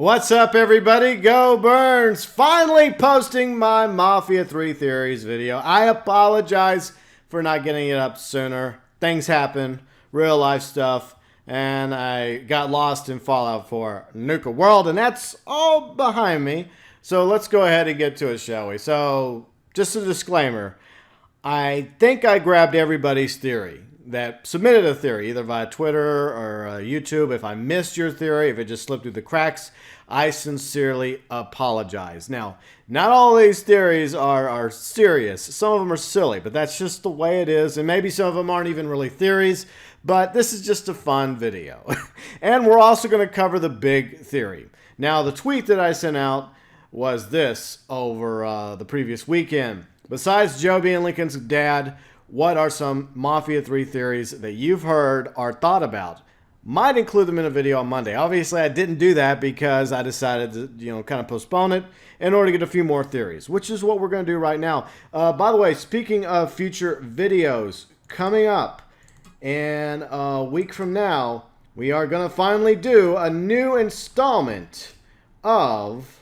What's up, everybody? GeauxBurns finally posting my Mafia 3 Theories video. I apologize for not getting it up sooner. Things happen, real life stuff, and I got lost in Fallout 4 Nuka World, and that's all behind me. So let's go ahead and get to it, shall we? So, just a disclaimer. I think I grabbed everybody's theory that submitted a theory, either via Twitter or YouTube. If I missed your theory, if it just slipped through the cracks, I sincerely apologize. Now, not all these theories are serious. Some of them are silly, but that's just the way it is. And maybe some of them aren't even really theories, but this is just a fun video. And we're also going to cover the big theory. Now, the tweet that I sent out was this over the previous weekend. Besides Joe being Lincoln's dad, what are some Mafia 3 theories that you've heard or thought about? Might include them in a video on Monday. Obviously, I didn't do that because I decided to, kind of postpone it in order to get a few more theories, which is what we're going to do right now. By the way, speaking of future videos coming up in a week from now, we are going to finally do a new installment of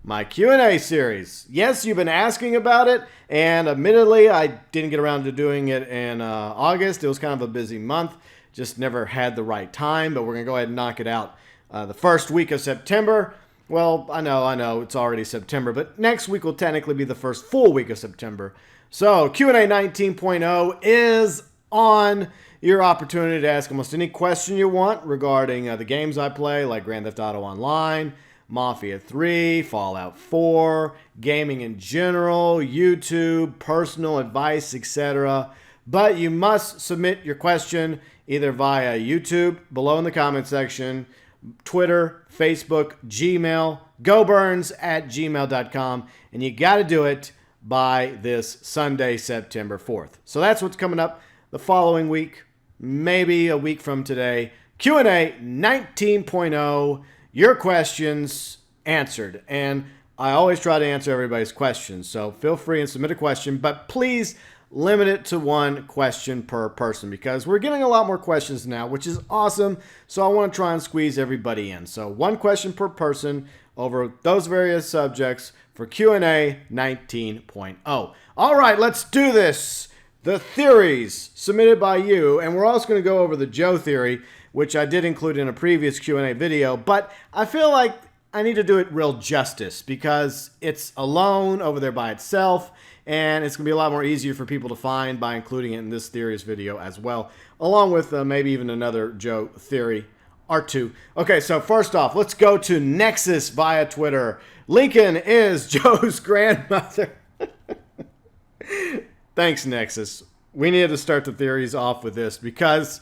my Q&A series. Yes, you've been asking about it, and admittedly, I didn't get around to doing it in August. It was kind of a busy month. Just never had the right time, but we're going to go ahead and knock it out the first week of September. Well, I know, it's already September, but next week will technically be the first full week of September. So, Q&A 19.0 is on. Your opportunity to ask almost any question you want regarding the games I play, like Grand Theft Auto Online, Mafia 3, Fallout 4, gaming in general, YouTube, personal advice, etc. But you must submit your question either via YouTube, below in the comment section, Twitter, Facebook, Gmail, GeauxBurns@gmail.com, and you got to do it by this Sunday, September 4th. So that's what's coming up the following week, maybe a week from today. Q&A 19.0. Your questions answered. And I always try to answer everybody's questions. So feel free and submit a question, but please limit it to one question per person because we're getting a lot more questions now, which is awesome. So I want to try and squeeze everybody in. So one question per person over those various subjects for Q&A 19.0. All right, let's do this. The theories submitted by you, and we're also going to go over the Joe theory, which I did include in a previous Q&A video, but I feel like I need to do it real justice because it's alone over there by itself, and it's going to be a lot more easier for people to find by including it in this theories video as well, along with maybe even another Joe theory or two. Okay, so first off, let's go to Nexus via Twitter. Lincoln is Joe's grandmother. Thanks, Nexus. We needed to start the theories off with this because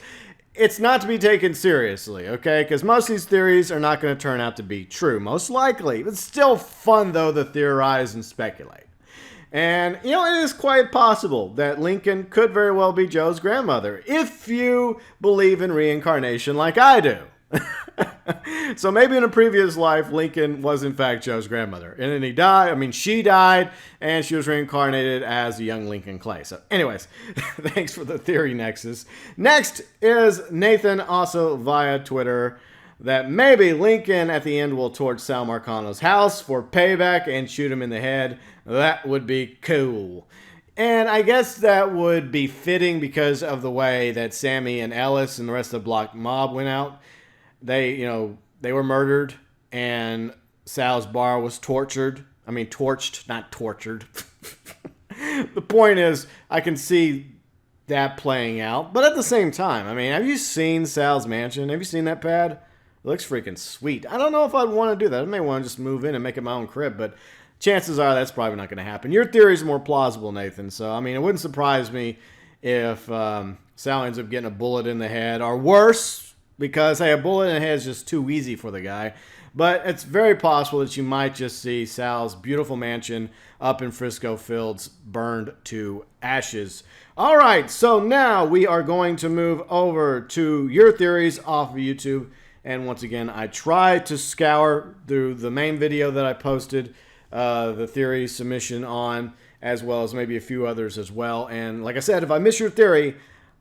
it's not to be taken seriously, okay? Because most of these theories are not going to turn out to be true, most likely. It's still fun, though, to theorize and speculate. And, it is quite possible that Lincoln could very well be Joe's grandmother, if you believe in reincarnation like I do. So maybe in a previous life, Lincoln was in fact Joe's grandmother. And then he died. She died, and she was reincarnated as a young Lincoln Clay. So anyways, thanks for the theory, Nexus. Next is Nathan, also via Twitter, that maybe Lincoln at the end will torch Sal Marcano's house for payback and shoot him in the head. That would be cool. And I guess that would be fitting because of the way that Sammy and Ellis and the rest of the Block Mob went out. They were murdered, and Sal's bar was torched, not tortured. The point is, I can see that playing out. But at the same time, have you seen Sal's mansion? Have you seen that pad? It looks freaking sweet. I don't know if I'd want to do that. I may want to just move in and make it my own crib, but chances are that's probably not going to happen. Your theory is more plausible, Nathan. So, it wouldn't surprise me if Sal ends up getting a bullet in the head, or worse, because, hey, a bullet in the head is just too easy for the guy. But it's very possible that you might just see Sal's beautiful mansion up in Frisco Fields burned to ashes. All right, so now we are going to move over to your theories off of YouTube. And once again, I tried to scour through the main video that I posted the theory submission on, as well as maybe a few others as well. And like I said, if I miss your theory,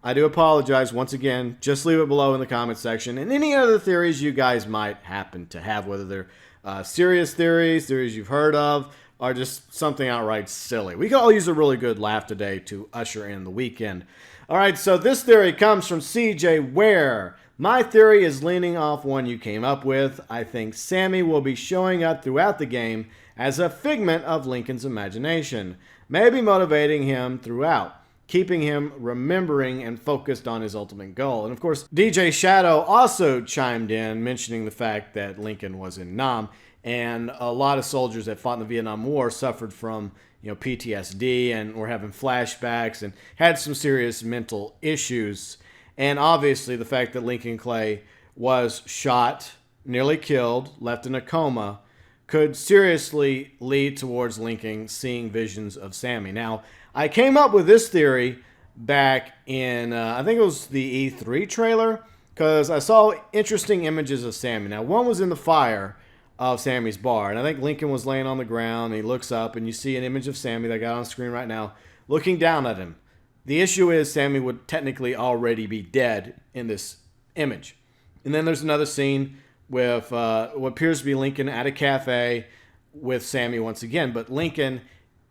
I do apologize once again. Just leave it below in the comment section. And any other theories you guys might happen to have, whether they're serious theories, theories you've heard of, or just something outright silly. We could all use a really good laugh today to usher in the weekend. All right, so this theory comes from CJ Ware. My theory is leaning off one you came up with. I think Sammy will be showing up throughout the game as a figment of Lincoln's imagination, maybe motivating him throughout, keeping him remembering and focused on his ultimate goal. And of course, DJ Shadow also chimed in, mentioning the fact that Lincoln was in Nam, and a lot of soldiers that fought in the Vietnam War suffered from PTSD and were having flashbacks and had some serious mental issues. And obviously the fact that Lincoln Clay was shot, nearly killed, left in a coma, could seriously lead towards Lincoln seeing visions of Sammy. Now, I came up with this theory back in, I think it was the E3 trailer, because I saw interesting images of Sammy. Now, one was in the fire of Sammy's bar, and I think Lincoln was laying on the ground, and he looks up, and you see an image of Sammy that I got on screen right now, looking down at him. The issue is Sammy would technically already be dead in this image. And then there's another scene with what appears to be Lincoln at a cafe with Sammy once again, but Lincoln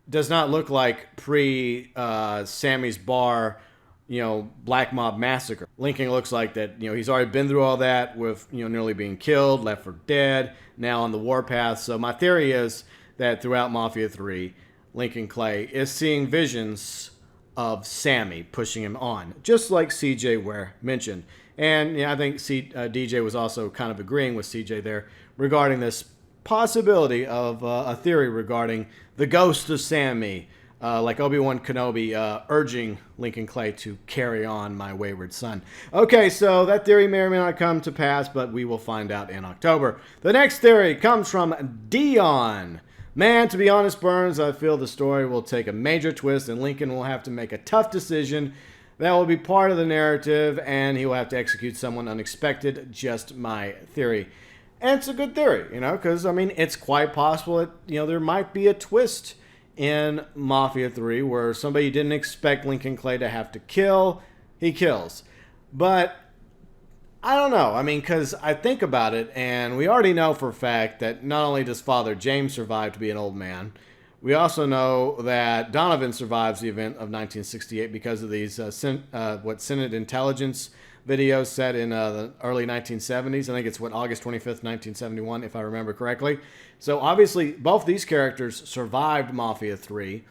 does not look like Sammy's bar, Black Mob Massacre. Lincoln looks like that, he's already been through all that with, nearly being killed, left for dead, now on the warpath. So my theory is that throughout Mafia 3, Lincoln Clay is seeing visions of Sammy pushing him on, just like CJ Ware mentioned. And I think DJ was also kind of agreeing with CJ there regarding this possibility of a theory regarding the ghost of Sammy, like Obi-Wan Kenobi urging Lincoln Clay to carry on my wayward son. Okay, so that theory may or may not come to pass, but we will find out in October. The next theory comes from Dion. Man, to be honest, Burns, I feel the story will take a major twist and Lincoln will have to make a tough decision that will be part of the narrative, and he will have to execute someone unexpected. Just my theory. And it's a good theory, because, it's quite possible that, there might be a twist in Mafia 3 where somebody you didn't expect Lincoln Clay to have to kill, he kills. But I don't know. Because I think about it, and we already know for a fact that not only does Father James survive to be an old man, we also know that Donovan survives the event of 1968 because of these Senate intelligence videos set in the early 1970s. I think it's August 25th, 1971, if I remember correctly. So obviously, both these characters survived Mafia 3,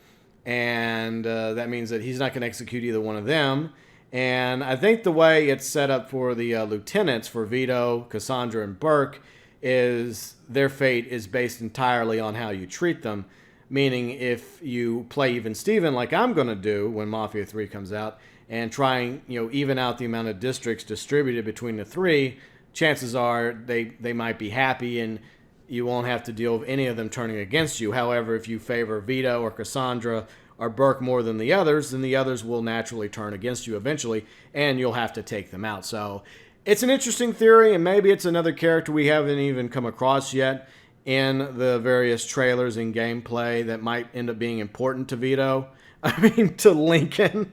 and that means that he's not going to execute either one of them. And I think the way it's set up for the lieutenants, for Vito, Cassandra, and Burke, is their fate is based entirely on how you treat them. Meaning, if you play Even Steven like I'm going to do when Mafia 3 comes out, and trying, even out the amount of districts distributed between the three, chances are they might be happy and you won't have to deal with any of them turning against you. However, if you favor Vito or Cassandra or Burke more than the others, then the others will naturally turn against you eventually, and you'll have to take them out. So it's an interesting theory, and maybe it's another character we haven't even come across yet in the various trailers and gameplay that might end up being important to Vito. To Lincoln.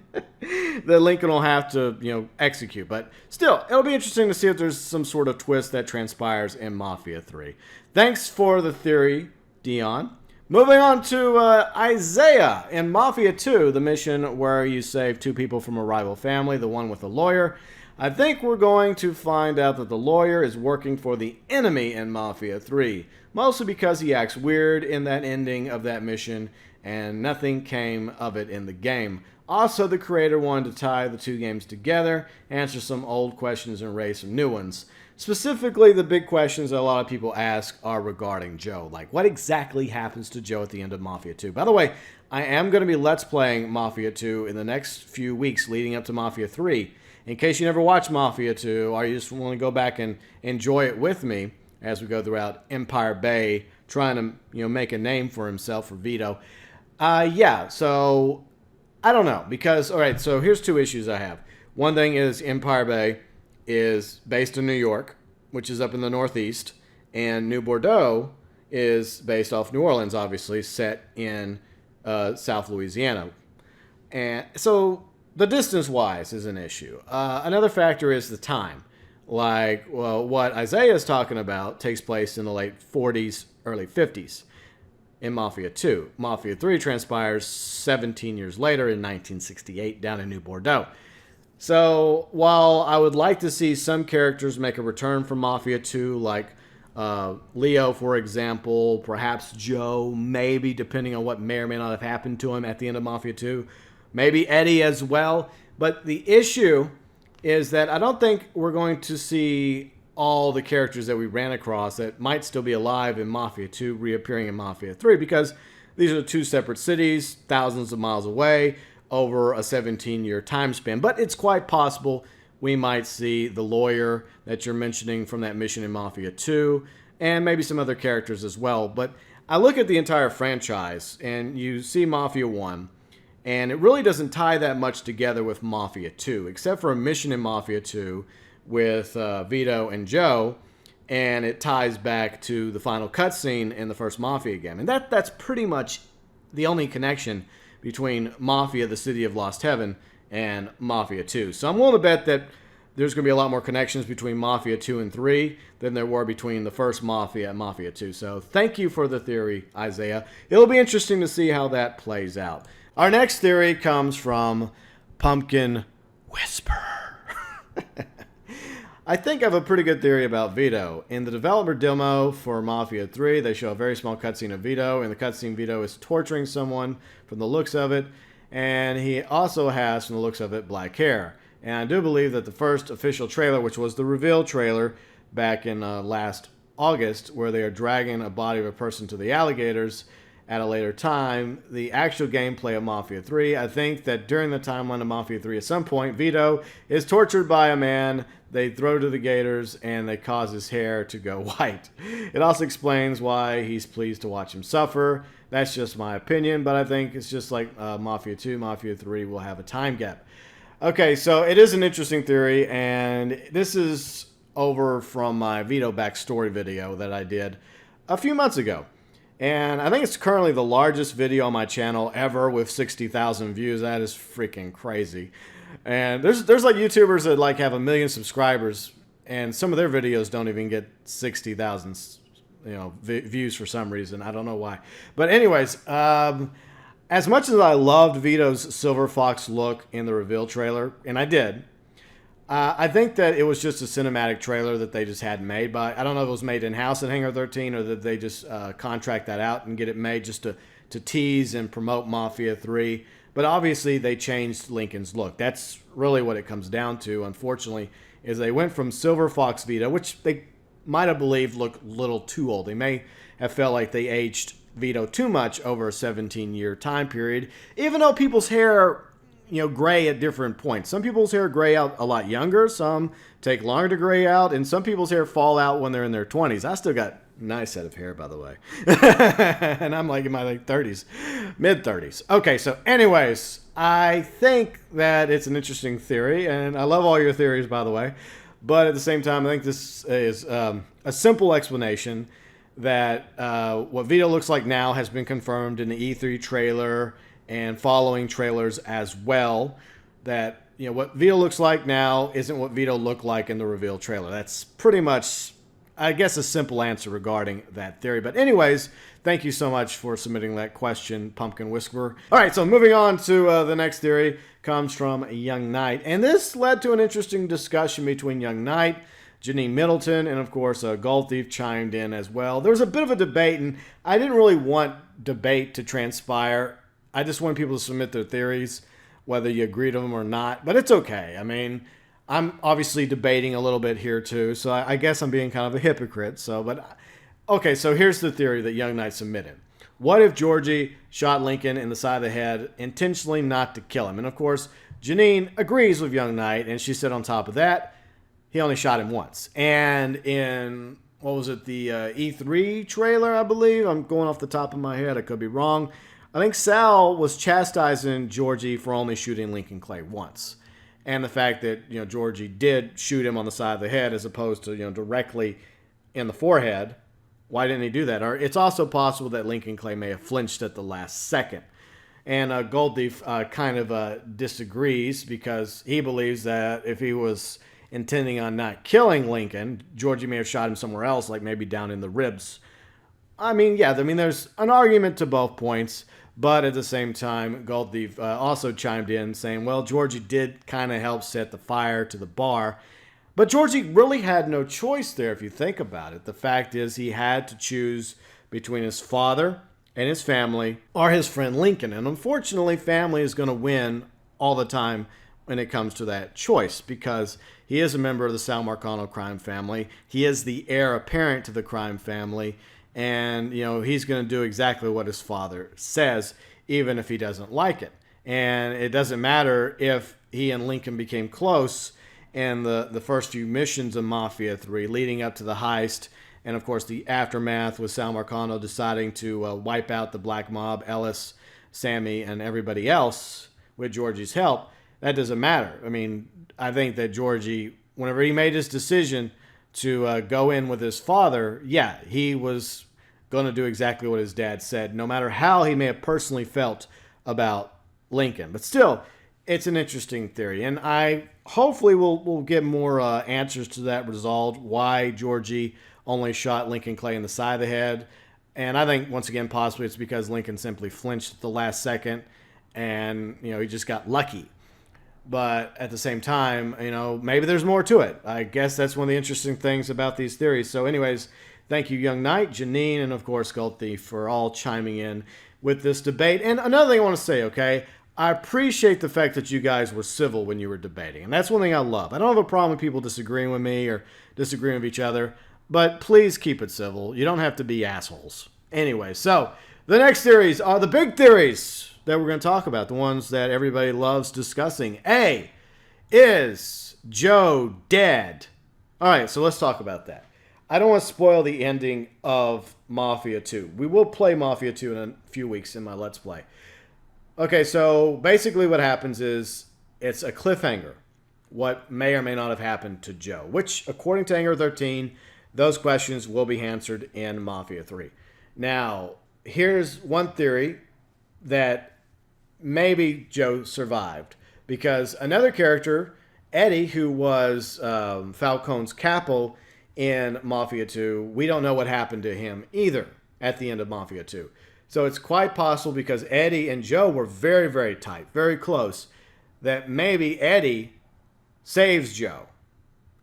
That Lincoln will have to, execute. But still, it'll be interesting to see if there's some sort of twist that transpires in Mafia 3. Thanks for the theory, Dion. Moving on to Isaiah in Mafia 2, the mission where you save two people from a rival family, the one with the lawyer. I think we're going to find out that the lawyer is working for the enemy in Mafia 3, mostly because he acts weird in that ending of that mission, and nothing came of it in the game. Also, the creator wanted to tie the two games together, answer some old questions and raise some new ones. Specifically, the big questions that a lot of people ask are regarding Joe. Like, what exactly happens to Joe at the end of Mafia 2? By the way, I am going to be Let's Playing Mafia 2 in the next few weeks leading up to Mafia 3. In case you never watched Mafia 2, or you just want to go back and enjoy it with me as we go throughout Empire Bay, trying to make a name for himself, for Vito. So I don't know, because, all right, so here's two issues I have. One thing is Empire Bay is based in New York, which is up in the Northeast, and New Bordeaux is based off New Orleans, obviously, set in South Louisiana. And so the distance-wise is an issue. Another factor is the time. Like, well, what Isaiah is talking about takes place in the late 40s, early 50s in Mafia 2. Mafia 3 transpires 17 years later in 1968 down in New Bordeaux. So while I would like to see some characters make a return from Mafia 2, like Leo, for example, perhaps Joe, maybe, depending on what may or may not have happened to him at the end of Mafia 2, maybe Eddie as well. But the issue is that I don't think we're going to see all the characters that we ran across that might still be alive in Mafia 2 reappearing in Mafia 3, because these are two separate cities, thousands of miles away, over a 17-year time span. But it's quite possible we might see the lawyer that you're mentioning from that mission in Mafia 2, and maybe some other characters as well. But I look at the entire franchise, and you see Mafia 1, and it really doesn't tie that much together with Mafia 2, except for a mission in Mafia 2 with Vito and Joe, and it ties back to the final cutscene in the first Mafia game. And that's pretty much the only connection between Mafia, the City of Lost Heaven, and Mafia 2. So I'm willing to bet that there's going to be a lot more connections between Mafia 2 and 3 than there were between the first Mafia and Mafia 2. So thank you for the theory, Isaiah. It'll be interesting to see how that plays out. Our next theory comes from Pumpkin Whisper. I think I have a pretty good theory about Vito. In the developer demo for Mafia 3, they show a very small cutscene of Vito. In the cutscene, Vito is torturing someone from the looks of it, and he also has, from the looks of it, black hair. And I do believe that the first official trailer, which was the reveal trailer back in last August, where they are dragging a body of a person to the alligators at a later time, the actual gameplay of Mafia 3, I think that during the timeline of Mafia 3, at some point, Vito is tortured by a man, they throw to the gators, and they cause his hair to go white. It also explains why he's pleased to watch him suffer. That's just my opinion, but I think it's just like Mafia 2, Mafia 3 will have a time gap. Okay, so it is an interesting theory, and this is over from my Vito backstory video that I did a few months ago. And I think it's currently the largest video on my channel ever with 60,000 views. That is freaking crazy. And there's like YouTubers that like have 1 million subscribers, and some of their videos don't even get 60,000 views for some reason. I don't know why. But anyways, as much as I loved Vito's Silver Fox look in the reveal trailer, and I did, I think that it was just a cinematic trailer that they just hadn't made. I don't know if it was made in-house at Hangar 13 or that they just contract that out and get it made just to tease and promote Mafia 3. But obviously they changed Lincoln's look. That's really what it comes down to, unfortunately, is they went from Silver Fox Vito, which they might have believed looked a little too old. They may have felt like they aged Vito too much over a 17-year time period, even though people's hair gray at different points. Some people's hair gray out a lot younger, some take longer to gray out, and some people's hair fall out when they're in their 20s. I still got a nice set of hair, by the way. And I'm like in my late 30s, mid-30s. Okay, so anyways, I think that it's an interesting theory, and I love all your theories, by the way. But at the same time, I think this is a simple explanation that what Vito looks like now has been confirmed in the E3 trailer and following trailers as well, that what Vito looks like now isn't what Vito looked like in the reveal trailer. That's pretty much, I guess, a simple answer regarding that theory. But anyways, thank you so much for submitting that question, Pumpkin Whisperer. All right, so moving on to the next theory comes from Young Knight. And this led to an interesting discussion between Young Knight, Janine Middleton, and of course Gold Thief chimed in as well. There was a bit of a debate, and I didn't really want debate to transpire. I just want people to submit their theories, whether you agree to them or not. But it's okay. I mean, I'm obviously debating a little bit here too, so I guess I'm being kind of a hypocrite. Okay, so here's the theory that Young Knight submitted. What if Georgie shot Lincoln in the side of the head intentionally not to kill him? And of course, Janine agrees with Young Knight, and she said on top of that, he only shot him once. And in, what was it, the E3 trailer, I believe? I'm going off the top of my head. I could be wrong. I think Sal was chastising Georgie for only shooting Lincoln Clay once. And the fact that, Georgie did shoot him on the side of the head as opposed to, directly in the forehead. Why didn't he do that? Or it's also possible that Lincoln Clay may have flinched at the last second. And Goldleaf kind of disagrees because he believes that if he was intending on not killing Lincoln, Georgie may have shot him somewhere else, like maybe down in the ribs. I mean, yeah, there's an argument to both points, but at the same time, Goldleaf also chimed in saying, well, Georgie did kind of help set the fire to the bar, but Georgie really had no choice there if you think about it. The fact is he had to choose between his father and his family or his friend Lincoln, and unfortunately, family is going to win all the time when it comes to that choice because he is a member of the Sal Marcano crime family. He is the heir apparent to the crime family. And, he's going to do exactly what his father says, even if he doesn't like it. And it doesn't matter if he and Lincoln became close in the first few missions of Mafia 3 leading up to the heist. And, of course, the aftermath with Sal Marcano deciding to wipe out the Black Mob, Ellis, Sammy, and everybody else with Georgie's help. That doesn't matter. I mean, I think that Georgie, whenever he made his decision to go in with his father, yeah, he was going to do exactly what his dad said, no matter how he may have personally felt about Lincoln. But still, it's an interesting theory, and I hopefully we'll get more answers to that resolved, why Georgie only shot Lincoln Clay in the side of the head. And I think, once again, possibly it's because Lincoln simply flinched at the last second, and, he just got lucky. But at the same time, maybe there's more to it. I guess that's one of the interesting things about these theories. So anyways, thank you, Young Knight, Janine, and of course, Gold Thief, for all chiming in with this debate. And another thing I want to say, okay, I appreciate the fact that you guys were civil when you were debating. And that's one thing I love. I don't have a problem with people disagreeing with me or disagreeing with each other, but please keep it civil. You don't have to be assholes. Anyway, so the next theories are the big theories that we're going to talk about, the ones that everybody loves discussing. A, is Joe dead? All right, so let's talk about that. I don't want to spoil the ending of Mafia 2. We will play Mafia 2 in a few weeks in my Let's Play. Okay, so basically what happens is it's a cliffhanger. What may or may not have happened to Joe, which, according to Hangar 13, those questions will be answered in Mafia 3. Now, here's one theory that maybe Joe survived, because another character, Eddie, who was Falcone's capo in Mafia 2, we don't know what happened to him either at the end of Mafia 2. So it's quite possible, because Eddie and Joe were very, very tight, very close, that maybe Eddie saves Joe.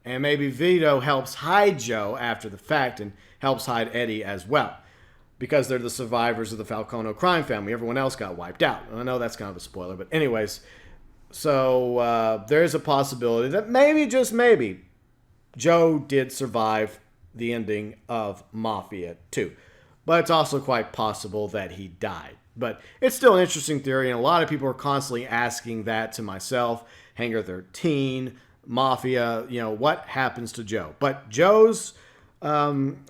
And maybe Vito helps hide Joe after the fact and helps hide Eddie as well, because they're the survivors of the Falcone crime family. Everyone else got wiped out. And I know that's kind of a spoiler, but anyways, so there's a possibility that maybe, just maybe, Joe did survive the ending of Mafia 2. But it's also quite possible that he died. But it's still an interesting theory, and a lot of people are constantly asking that to myself, Hangar 13, Mafia, what happens to Joe? But Joe's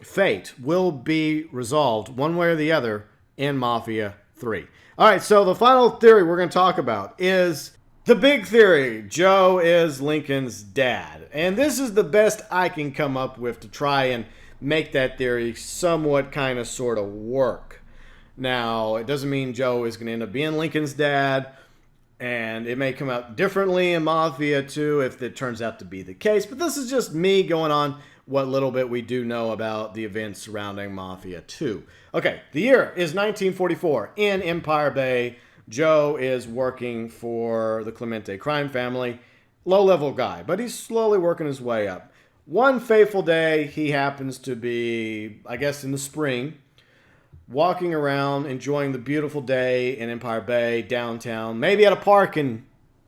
fate will be resolved one way or the other in Mafia 3. All right, so the final theory we're going to talk about is the big theory. Joe is Lincoln's dad. And this is the best I can come up with to try and make that theory somewhat kind of sort of work. Now, it doesn't mean Joe is going to end up being Lincoln's dad, and it may come out differently in Mafia 2 if it turns out to be the case, but this is just me going on what little bit we do know about the events surrounding Mafia 2. Okay, the year is 1944. In Empire Bay, Joe is working for the Clemente crime family. Low-level guy, but he's slowly working his way up. One fateful day, he happens to be, I guess in the spring, walking around, enjoying the beautiful day in Empire Bay, downtown, maybe at a park in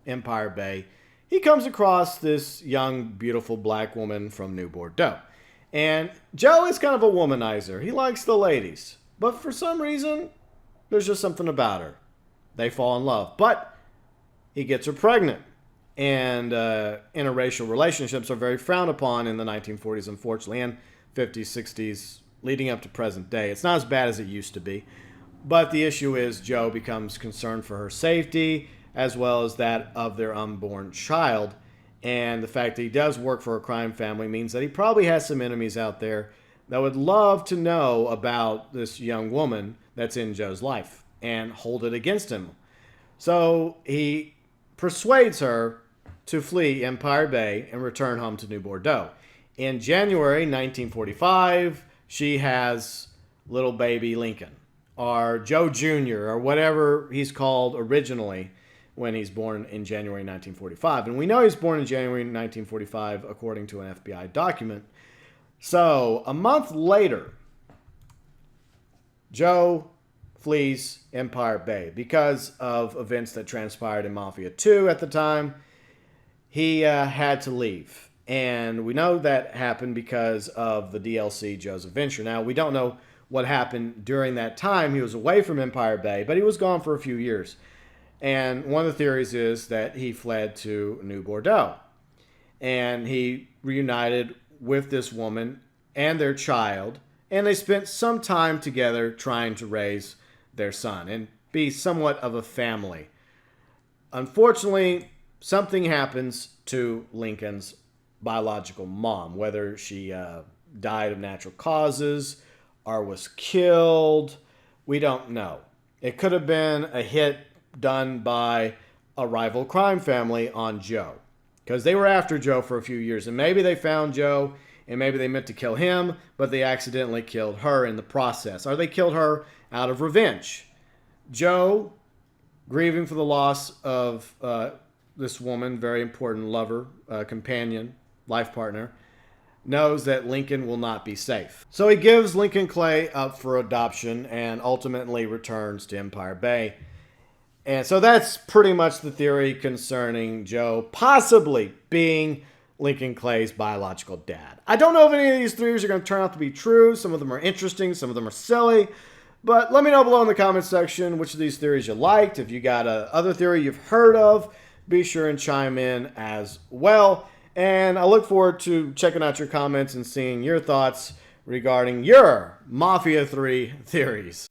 Empire Bay. He comes across this young, beautiful black woman from New Bordeaux. And Joe is kind of a womanizer. He likes the ladies. But for some reason, there's just something about her. They fall in love. But he gets her pregnant. And interracial relationships are very frowned upon in the 1940s, unfortunately, and 50s, 60s, leading up to present day. It's not as bad as it used to be. But the issue is Joe becomes concerned for her safety, as well as that of their unborn child. And the fact that he does work for a crime family means that he probably has some enemies out there that would love to know about this young woman that's in Joe's life and hold it against him. So he persuades her to flee Empire Bay and return home to New Bordeaux. In January 1945, she has little baby Lincoln, or Joe Jr., or whatever he's called originally when he's born in January 1945. And we know he's born in January 1945 according to an FBI document. So a month later, Joe flees Empire Bay because of events that transpired in Mafia II at the time. He had to leave. And we know that happened because of the DLC Joe's Adventure. Now, we don't know what happened during that time. He was away from Empire Bay, but he was gone for a few years. And one of the theories is that he fled to New Bordeaux. And he reunited with this woman and their child. And they spent some time together trying to raise their son and be somewhat of a family. Unfortunately, something happens to Lincoln's biological mom, whether she died of natural causes or was killed, we don't know. It could have been a hit done by a rival crime family on Joe, because they were after Joe for a few years, and maybe they found Joe and maybe they meant to kill him, but they accidentally killed her in the process, or they killed her out of revenge. Joe, grieving for the loss of this woman, very important lover, companion, life partner, knows that Lincoln will not be safe. So he gives Lincoln Clay up for adoption and ultimately returns to Empire Bay. And so that's pretty much the theory concerning Joe possibly being Lincoln Clay's biological dad. I don't know if any of these theories are going to turn out to be true. Some of them are interesting, some of them are silly. But let me know below in the comments section which of these theories you liked. If you got another theory you've heard of, be sure and chime in as well. And I look forward to checking out your comments and seeing your thoughts regarding your Mafia 3 theories.